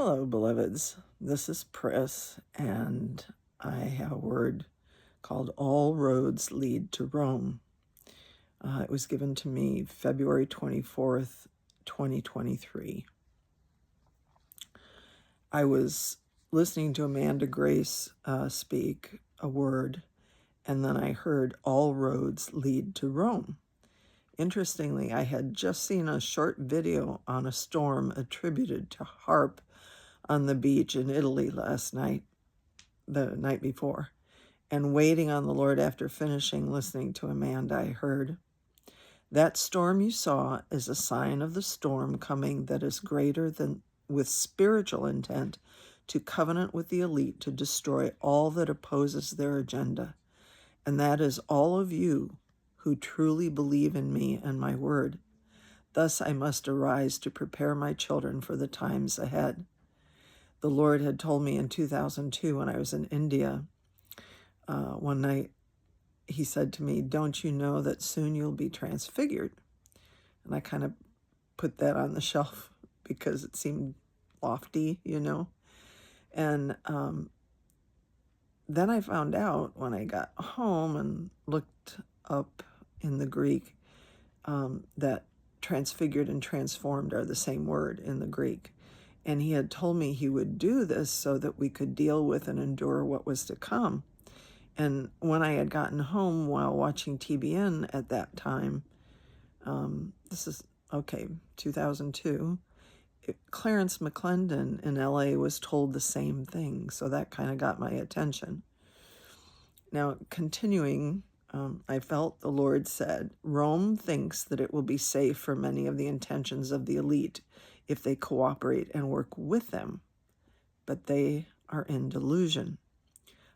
Hello, beloveds. This is Pris, and I have a word called All Roads Lead to Rome. It was given to me February 24th, 2023. I was listening to Amanda Grace speak a word, and then I heard All Roads Lead to Rome. Interestingly, I had just seen a short video on a storm attributed to Harp on the beach in Italy the night before. And waiting on the Lord after finishing listening to Amanda, I heard, "That storm you saw is a sign of the storm coming that is greater than with spiritual intent to covenant with the elite to destroy all that opposes their agenda. And that is all of you who truly believe in me and my word. Thus I must arise to prepare my children for the times ahead." The Lord had told me in 2002 when I was in India, one night, he said to me, "Don't you know that soon you'll be transfigured?" And I kind of put that on the shelf because it seemed lofty, And then I found out when I got home and looked up in the Greek that transfigured and transformed are the same word in the Greek. And he had told me he would do this so that we could deal with and endure what was to come. And when I had gotten home while watching TBN at that time, this is, 2002, Clarence McClendon in LA was told the same thing. So that kind of got my attention. Now, continuing, I felt the Lord said, "Rome thinks that it will be safe for many of the intentions of the elite if they cooperate and work with them, but they are in delusion.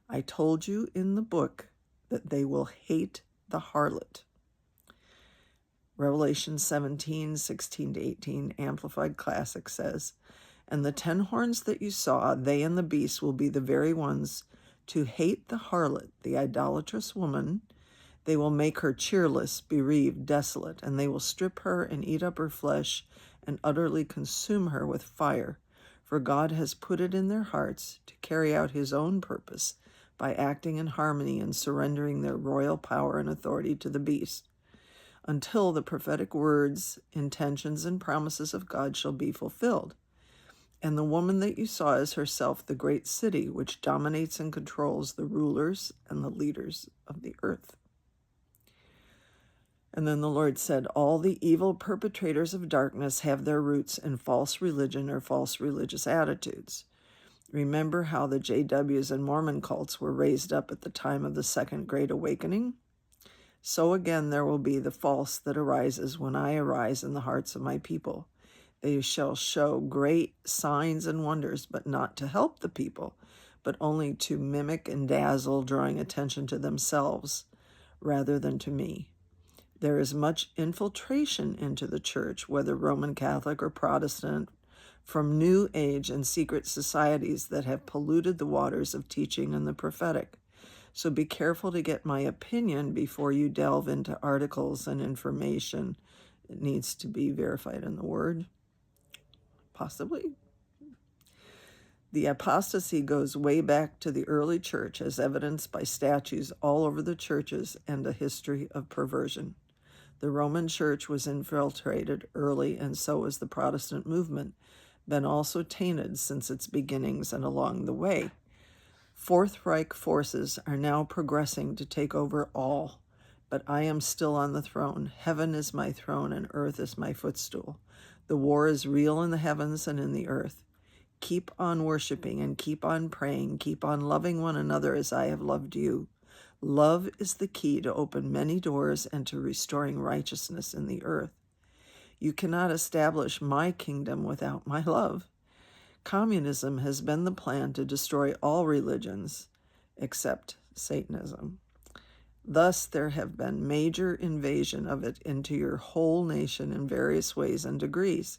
I told you in the book that they will hate the harlot." Revelation 17:16-18, Amplified Classic says, "And the 10 horns that you saw, they and the beast will be the very ones to hate the harlot, the idolatrous woman. They will make her cheerless, bereaved, desolate, and they will strip her and eat up her flesh and utterly consume her with fire. For God has put it in their hearts to carry out his own purpose by acting in harmony and surrendering their royal power and authority to the beast, until the prophetic words, intentions, and promises of God shall be fulfilled. And the woman that you saw is herself the great city, which dominates and controls the rulers and the leaders of the earth." And then the Lord said, "All the evil perpetrators of darkness have their roots in false religion or false religious attitudes. Remember how the JWs and Mormon cults were raised up at the time of the Second Great Awakening? So again there will be the false that arises when I arise in the hearts of my people. They shall show great signs and wonders, but not to help the people, but only to mimic and dazzle, drawing attention to themselves rather than to me. There is much infiltration into the church, whether Roman Catholic or Protestant, from New Age and secret societies that have polluted the waters of teaching and the prophetic. So be careful to get my opinion before you delve into articles and information. It needs to be verified in the Word, possibly. The apostasy goes way back to the early church, as evidenced by statues all over the churches and a history of perversion. The Roman Church was infiltrated early, and so was the Protestant movement, been also tainted since its beginnings and along the way. Fourth Reich forces are now progressing to take over all, but I am still on the throne. Heaven is my throne and earth is my footstool. The war is real in the heavens and in the earth. Keep on worshiping and keep on praying. Keep on loving one another as I have loved you. Love is the key to open many doors and to restoring righteousness in the earth. You cannot establish my kingdom without my love. Communism has been the plan to destroy all religions except Satanism. Thus, there have been major invasion of it into your whole nation in various ways and degrees.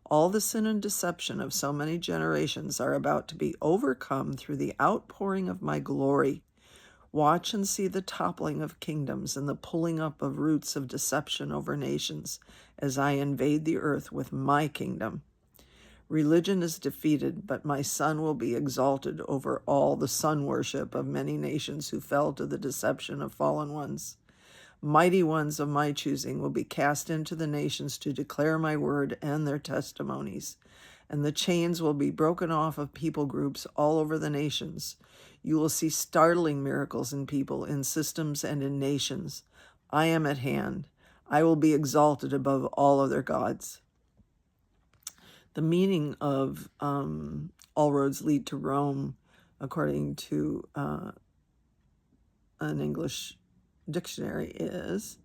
All the sin and deception of so many generations are about to be overcome through the outpouring of my glory. Watch and see the toppling of kingdoms and the pulling up of roots of deception over nations as I invade the earth with my kingdom. Religion is defeated, but my Son will be exalted over all the sun worship of many nations who fell to the deception of fallen ones. Mighty ones of my choosing will be cast into the nations to declare my word and their testimonies, and the chains will be broken off of people groups all over the nations. You will see startling miracles in people, in systems, and in nations. I am at hand. I will be exalted above all other gods. The meaning of all roads lead to Rome, according to an English dictionary, is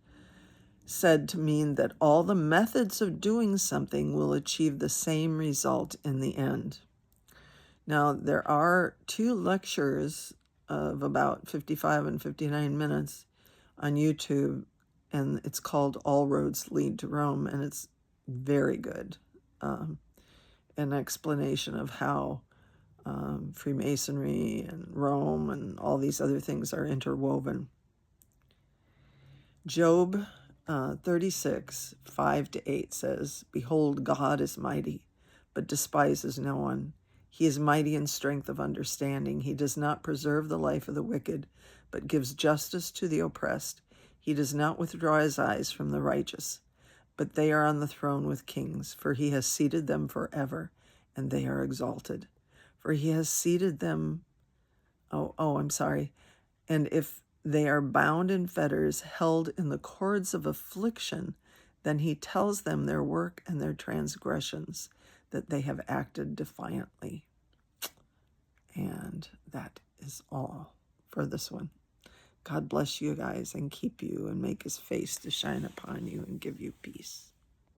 said to mean that all the methods of doing something will achieve the same result in the end. Now, there are 2 lectures of about 55 and 59 minutes on YouTube, and it's called All Roads Lead to Rome, and it's very good. An explanation of how Freemasonry and Rome and all these other things are interwoven. Job 36, 5-8 says, Behold, God is mighty, but despises no one. He is mighty in strength of understanding. He does not preserve the life of the wicked, but gives justice to the oppressed. He does not withdraw his eyes from the righteous, but they are on the throne with kings, for he has seated them forever, and they are exalted. For he has seated them, and if they are bound in fetters, held in the cords of affliction, then he tells them their work and their transgressions, that they have acted defiantly. And that is all for this one. God bless you guys and keep you and make his face to shine upon you and give you peace.